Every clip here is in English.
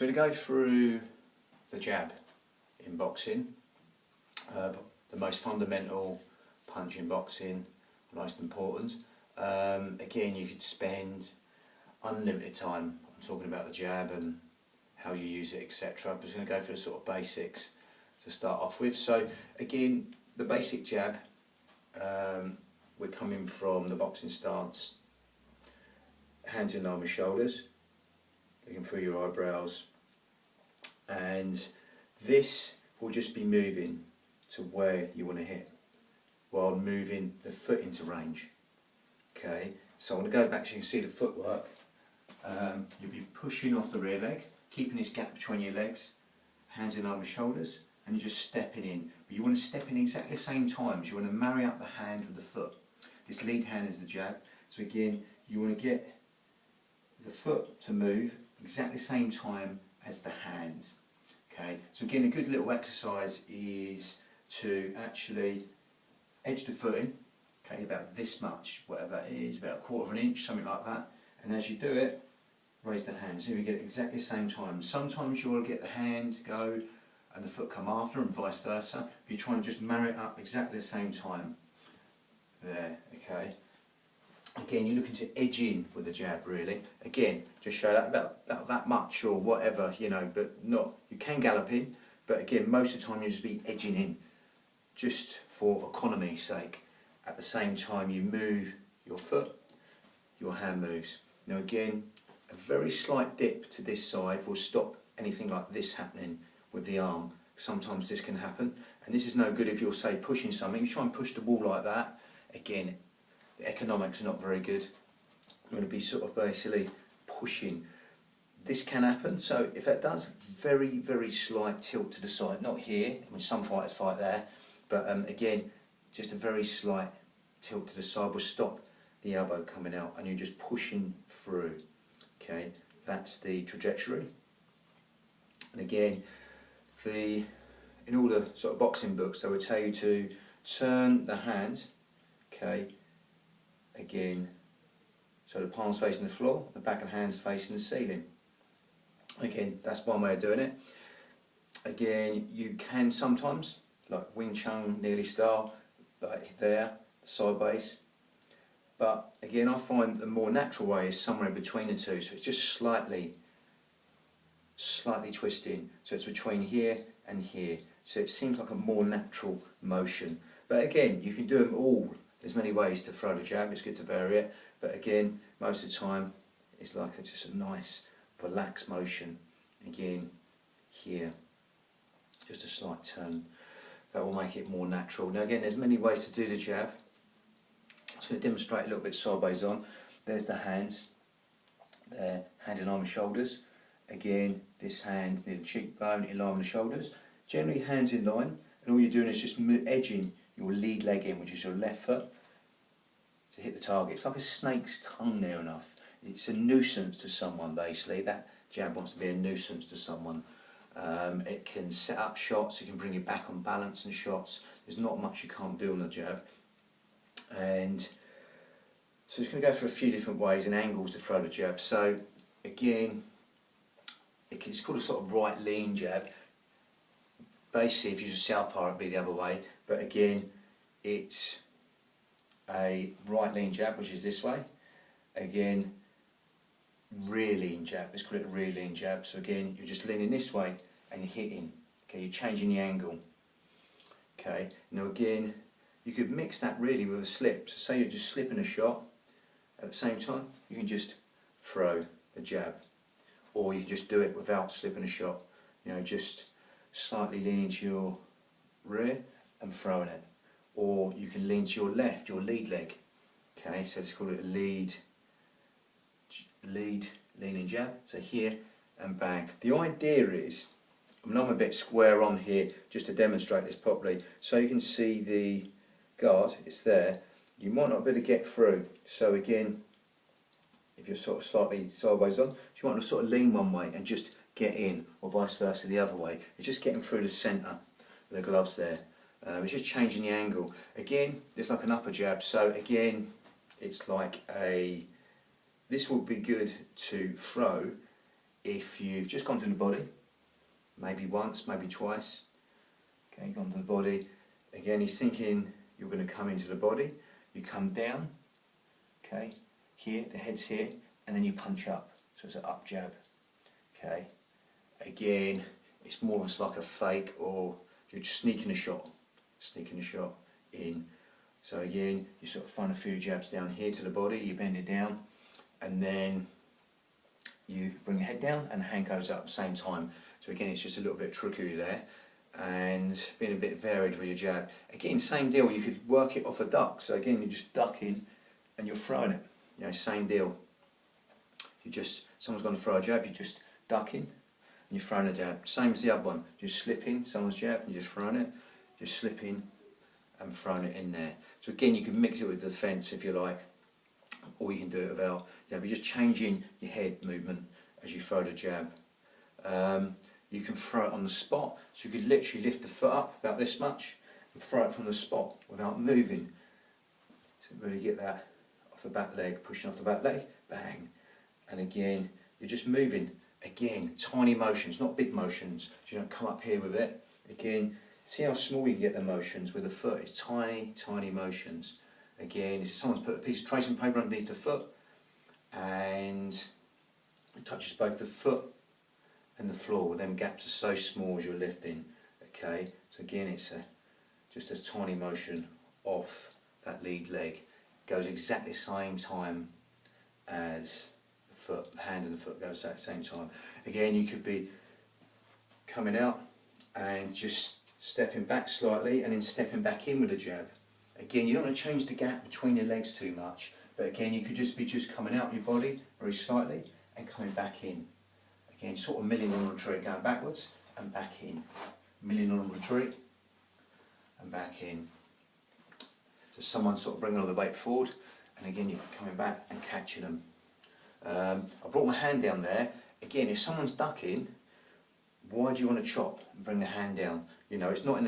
So we're going to go through the jab in boxing, the most fundamental punch in boxing, the most important. Again, you could spend unlimited time on talking about the jab and how you use it, etc. I'm just going to go through the sort of basics to start off with. So again, the basic jab, we're coming from the boxing stance, hands in line with shoulders, looking through your eyebrows, and this will just be moving to where you want to hit while moving the foot into range. Okay, so I want to go back so you can see the footwork. You'll be pushing off the rear leg, keeping this gap between your legs, hands in line with shoulders, and you're just stepping in. But you want to step in exactly the same time, so you want to marry up the hand with the foot. This lead hand is the jab, so again, you want to get the foot to move exactly the same time as the hand. Okay, so again, a good little exercise is to actually edge the foot in, okay, about this much, whatever it is, about a quarter of an inch, something like that. And as you do it, raise the hand, so you get it exactly the same time. Sometimes you'll get the hand go and the foot come after, and vice versa. But you're trying to just marry it up exactly the same time. There, okay. Again, you're looking to edge in with the jab, really. Again, just show that about that much or whatever, you know, but not, you can gallop in, but again, most of the time you just be edging in, just for economy's sake. At the same time you move your foot, your hand moves. Now again, a very slight dip to this side will stop anything like this happening with the arm. Sometimes this can happen, and this is no good if you're, say, pushing something. You try and push the wall like that, again, the economics are not very good. I'm going to be sort of basically pushing. This can happen, so if that does, very, very slight tilt to the side. Not here, I mean some fighters fight there, but again, just a very slight tilt to the side will stop the elbow coming out, and you're just pushing through. Okay, that's the trajectory. And again, in all the sort of boxing books, they would tell you to turn the hand, okay, again, so the palms facing the floor, the back of the hands facing the ceiling. Again, that's one way of doing it. Again, you can sometimes, like Wing Chun nearly style, like there, sideways. But again, I find the more natural way is somewhere in between the two, so it's just slightly twisting. So it's between here and here. So it seems like a more natural motion. But again, you can do them all. There's many ways to throw the jab, it's good to vary it. But again, most of the time, it's like just a nice, relaxed motion. Again, here, just a slight turn. That will make it more natural. Now again, there's many ways to do the jab. I'm just going to demonstrate a little bit sideways on. There's the hands, there, hand in line with shoulders. Again, this hand near the cheekbone, in line with the shoulders. Generally hands in line, and all you're doing is just edging your lead leg in, which is your left foot, to hit the target. It's like a snake's tongue near enough. It's a nuisance to someone, basically. That jab wants to be a nuisance to someone. It can set up shots, it can bring you back on balance and shots. There's not much you can't do on the jab. And so it's going to go through a few different ways and angles to throw the jab. So again, it's called a sort of right lean jab. Basically, if you use a southpaw, it'd be the other way. But again, it's a right lean jab, which is this way. Again, rear lean jab. Let's call it a rear lean jab. So again, you're just leaning this way and you're hitting. Okay, you're changing the angle. Okay. Now again, you could mix that really with a slip. So say you're just slipping a shot. At the same time, you can just throw the jab, or you can just do it without slipping a shot. You know, just slightly leaning to your rear and throwing it, or you can lean to your left, your lead leg. Okay, so let's call it a lead leaning jab. So here and bang. The idea is, I mean, I'm a bit square on here just to demonstrate this properly. So you can see the guard, it's there. You might not be able to get through. So again, if you're sort of slightly sideways on, you might want to sort of lean one way and just get in, or vice versa the other way. It's just getting through the centre with the gloves there. It's just changing the angle. Again, there's like an upper jab. So again, it's like a, this will be good to throw if you've just gone to the body, maybe once, maybe twice, okay, gone to the body, again he's thinking you're going to come into the body, you come down, okay, here, the head's here, and then you punch up, so it's an up jab, okay, again, it's more of like a fake, or you're just sneaking a shot in, so again, you sort of throw a few jabs down here to the body, you bend it down, and then you bring the head down and the hand goes up at the same time. So again, it's just a little bit trickery there, and being a bit varied with your jab. Again, same deal, you could work it off a duck. So again, you're just ducking and you're throwing it. You know, same deal. Someone's going to throw a jab, you're just ducking and you're throwing a jab. Same as the other one, you're slipping someone's jab and you're just throwing it, just slipping and throwing it in there. So again, you can mix it with the defence if you like, or you can do it without. You know, you're just changing your head movement as you throw the jab. You can throw it on the spot, so you could literally lift the foot up about this much and throw it from the spot without moving. So really get that off the back leg, pushing off the back leg, bang. And again, you're just moving. Again, tiny motions, not big motions. So you don't come up here with it. Again, see how small you can get the motions with the foot. It's tiny, tiny motions. Again, if someone's put a piece of tracing paper underneath the foot and it touches both the foot and the floor, them gaps are so small as you're lifting. Okay, so again, it's just a tiny motion off that lead leg. Goes exactly the same time as the foot, the hand and the foot goes at the same time. Again, you could be coming out and just stepping back slightly and then stepping back in with a jab. Again, you don't want to change the gap between your legs too much, but again, you could just be coming out your body very slightly and coming back in. Again, sort of milling on retreat, going backwards and back in. Milling on retreat and back in. So someone's sort of bringing all the weight forward, and again, you're coming back and catching them. I brought my hand down there. Again, if someone's ducking, why do you want to chop and bring the hand down? You know, it's not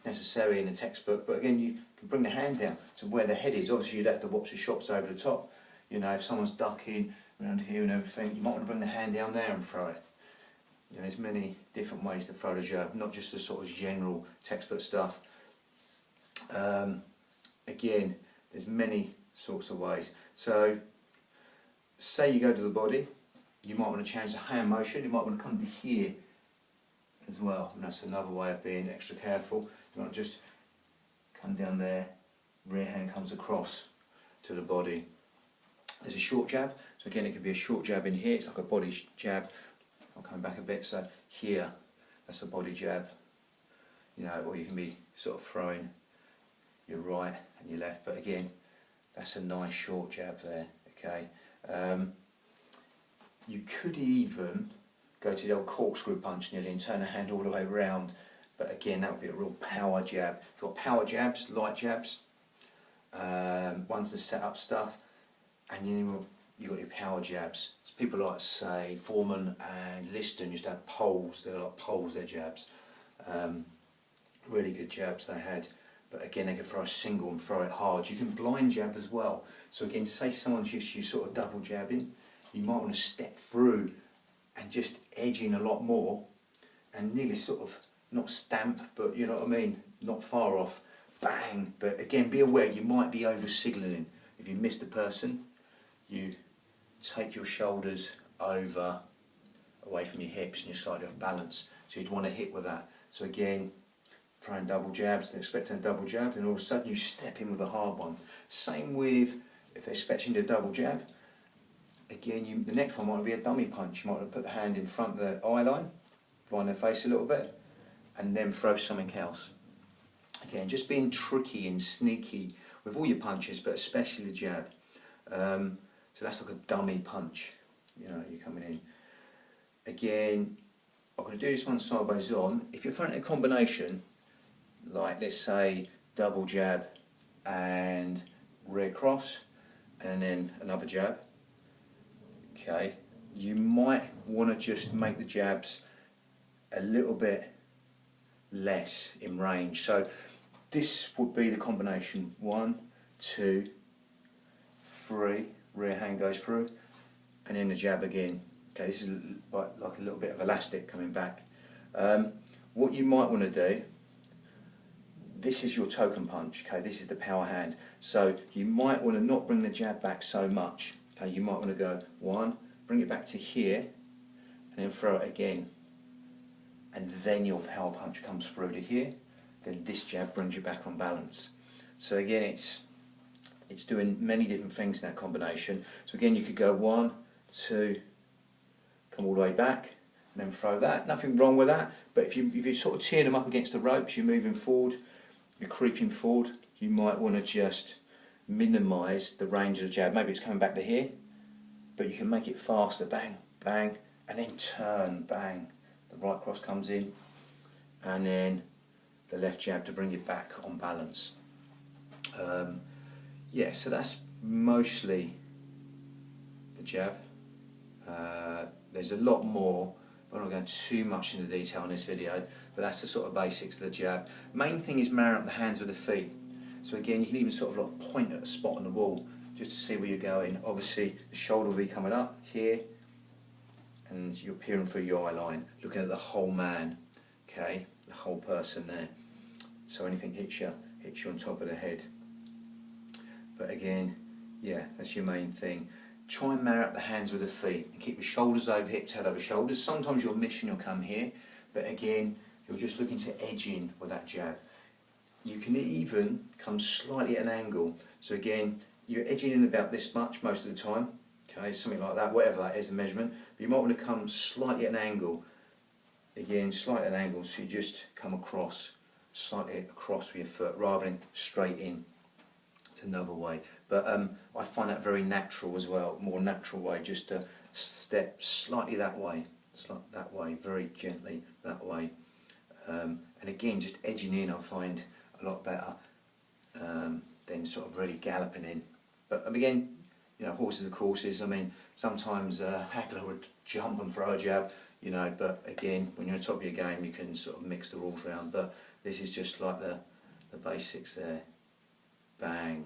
necessarily in the textbook, but again, you can bring the hand down to where the head is. Obviously, you'd have to watch the shots over the top. You know, if someone's ducking around here and everything, you might want to bring the hand down there and throw it. You know, there's many different ways to throw the jab, not just the sort of general textbook stuff. Again, there's many sorts of ways. So, say you go to the body, you might want to change the hand motion. You might want to come to here as well, and that's another way of being extra careful. You want to just come down there, rear hand comes across to the body. There's a short jab, so again it could be a short jab in here, it's like a body jab. I'll come back a bit, so here, that's a body jab. You know, or you can be sort of throwing your right and your left, but again, that's a nice short jab there, okay. You could even go to the old corkscrew punch nearly and turn the hand all the way around, but again that would be a real power jab. You've got power jabs, light jabs, one's the set-up stuff, and you've got your power jabs. So people like, say, Foreman and Liston used to have poles, they're like poles, they're jabs. Really good jabs they had, but again they could throw a single and throw it hard. You can blind jab as well, so again, say someone's used to you sort of double jabbing, you might want to step through and just edge in a lot more and nearly sort of, not stamp, but you know what I mean, not far off, bang. But again, be aware, you might be over signalling. If you miss the person, you take your shoulders over, away from your hips, and you're slightly off balance, so you'd want to hit with that. So again, throwing double jabs, they're expecting a double jab, and all of a sudden you step in with a hard one. Same with, if they're expecting a double jab, again, the next one might be a dummy punch. You might want to put the hand in front of the eye line, blind their face a little bit, and then throw something else. Again, just being tricky and sneaky with all your punches, but especially the jab. So that's like a dummy punch, you know, you're coming in. Again, I'm going to do this one sideways on. If you're throwing a combination, like let's say double jab and rear cross, and then another jab, okay, you might want to just make the jabs a little bit less in range. So this would be the combination 1, 2, 3, rear hand goes through, and then the jab again. Okay, this is like a little bit of elastic coming back. What you might want to do, this is your token punch, okay, this is the power hand. So you might want to not bring the jab back so much. Okay, you might want to go 1, bring it back to here, and then throw it again. And then your power punch comes through to here. Then this jab brings you back on balance. So again, it's doing many different things in that combination. So again, you could go 1, 2, come all the way back, and then throw that. Nothing wrong with that. But if you're sort of tearing them up against the ropes, you're moving forward, you're creeping forward, you might want to just minimise the range of the jab. Maybe it's coming back to here, but you can make it faster. Bang, bang, and then turn, bang. The right cross comes in, and then the left jab to bring you back on balance. Yeah, so that's mostly the jab. There's a lot more, but I'm not going too much into detail in this video, but that's the sort of basics of the jab. Main thing is marrying up the hands with the feet. So again, you can even sort of like point at a spot on the wall just to see where you're going. Obviously, the shoulder will be coming up here, and you're peering through your eye line, looking at the whole man, okay, the whole person there. So anything hits you on top of the head. But again, yeah, that's your main thing. Try and marry up the hands with the feet and keep your shoulders over hips, head over shoulders. Sometimes you'll miss and you'll come here, but again, you're just looking to edge in with that jab. You can even come slightly at an angle. So again, you're edging in about this much most of the time, okay, something like that, whatever that is, the measurement. But you might want to come slightly at an angle. Again, slightly at an angle, so you just come across, slightly across with your foot, rather than straight in. It's another way. But I find that very natural as well, more natural way, just to step slightly that way, very gently that way. And again, just edging in I find a lot better than sort of really galloping in. But again, you know, horses are horses. I mean, sometimes Hackler would jump and throw a jab, you know, but again, when you're on top of your game, you can sort of mix the rules around. But this is just like the basics there. Bang.